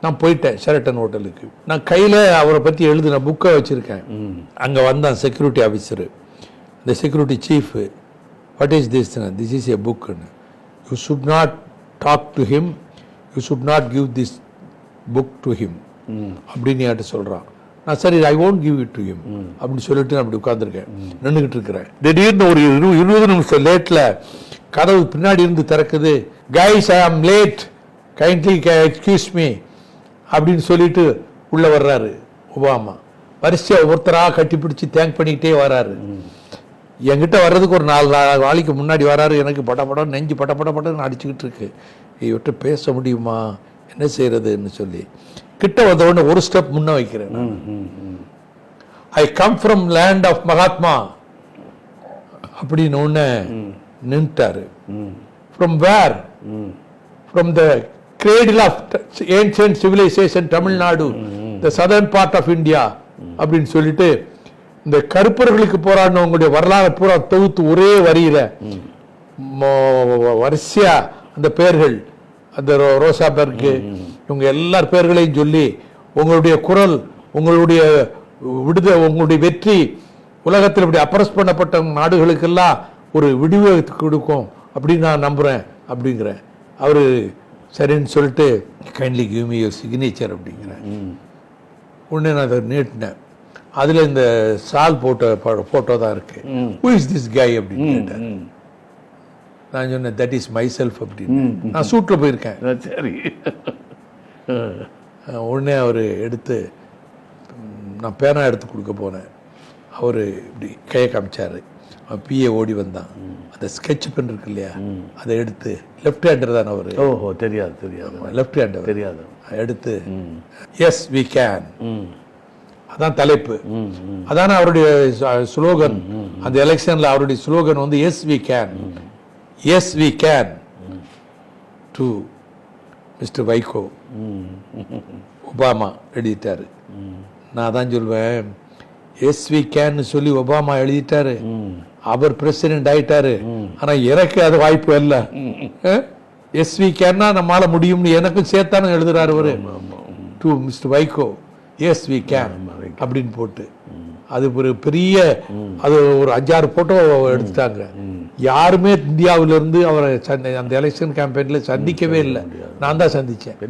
நான் போயிட்டேன் ஷெரட்டன் ஹோட்டலுக்கு. நான் கையில் அவரை பற்றி எழுதின புக்கை வச்சுருக்கேன். அங்கே வந்தான் செக்யூரிட்டி ஆஃபீஸரு, இந்த security chief. What is this is a புக்குன்னு. You should not talk to him, you should not give this book to him அப்படின்னு என்கிட்ட சொல்கிறான். நான் சரி I won't give it to him அப்படின்னு சொல்லிட்டு நான் அப்படி உட்காந்துருக்கேன், நின்றுக்கிட்டு இருக்கிறேன். திடீர்னு ஒரு 20 நிமிஷம் லேட்டில் கதவு பின்னாடி இருந்து திறக்குது. கைஸ் ஐ ஆம் லேட், கைண்ட்லி எக்ஸ்கியூஸ் மீ அப்படின்னு சொல்லிட்டு உள்ளே வர்றாரு ஒபாமா. வரிசையாக ஒருத்தராக கட்டி பிடிச்சி தேங்க் பண்ணிக்கிட்டே வராரு. என்கிட்ட வர்றதுக்கு ஒரு 4 நாளைக்கு முன்னாடி வராரு. எனக்கு படம் நெஞ்சு படன்னு அடிச்சுக்கிட்டு இருக்கு. இவற்றை பேச முடியுமா, என்ன செய்யறதுன்னு சொல்லி கிட்ட வந்த உடனே ஒரு ஸ்டெப் முன்ன வைக்கிறேன். I come from land of Mahatma அப்படின்னு ஒன்று நின்ட்டாரு. From where? From the cradle of ancient civilization Tamil Nadu, the southern part of India அப்படின்னு சொல்லிட்டு இந்த கருப்பர்களுக்கு போராடினவங்களுடைய வரலாறு பூரா தொகுத்து ஒரே வரியில வரிசையா அந்த பெயர்கள், அந்த ரோசாபர்க்கு இவங்க எல்லார் பேர்களையும் சொல்லி உங்களுடைய குரல், உங்களுடைய உங்களுடைய வெற்றி உலகத்தில் இப்படி அப்ரஸ் பண்ணப்பட்ட நாடுகளுக்கெல்லாம் ஒரு விடிவு கொடுக்கும் அப்படின்னு நான் நம்புறேன் அப்படிங்கிறேன். அவரு சரின்னு சொல்லிட்டு kindly give me your signature அப்படிங்கிறேன். உடனே நான் அதை நீட்டினேன். அதில் இந்த சால் போட்ட ஃபோட்டோ தான் இருக்கு. ஹூ இஸ் திஸ் கை அப்படின்னு கேட்டேன். நான் சொன்னேன் தட் இஸ் மை செல்ஃப் அப்படின்னு. நான் சூட்டில் போயிருக்கேன். சரி. உடனே அவர் எடுத்து, நான் பேனா எடுத்து கொடுக்க போனேன். அவர் இப்படி கையை காமிச்சார். அவன் பிஏ ஓடி வந்தான். அந்த ஸ்கெட்ச் பென் இருக்கு இல்லையா, அதை எடுத்து, லெஃப்ட் ஹேண்டர் தானே அவர். ஓஹோ, தெரியாது. லெஃப்ட் ஹேண்டர் தெரியாது. எடுத்து எஸ் வி கேன், அதான் தலைப்பு, அதான அவருடைய ஸ்லோகன். அந்த எலெக்ஷன்ல அவருடைய ஸ்லோகன் வந்து yes we can, yes we can to mister Vaiko. Obama எழுதிட்டாரு. நான் தான் சொல்வேன், எஸ் வி கேன்னு சொல்லி ஒபாமா எழுதிட்டாரு, அவர் பிரசிடென்ட் ஆயிட்டாரு. ஆனா எனக்கு அது வாய்ப்பு இல்லை. எஸ் வி கேன்னா நம்மளால முடியும்னு எனக்கும் சேர்த்தானு எழுதுறாரு அவரு. To mister Vaiko as we can அப்படின்னு போட்டு அது ஒரு பெரிய, அது ஒரு 5-6 போட்டோ எடுத்துட்டாங்க. யாருமே இந்தியாவிலிருந்து அவரை அந்த எலெக்ஷன் கேம்பெயின்ல சந்திக்கவே இல்லை. நான் தான் சந்திச்சேன்.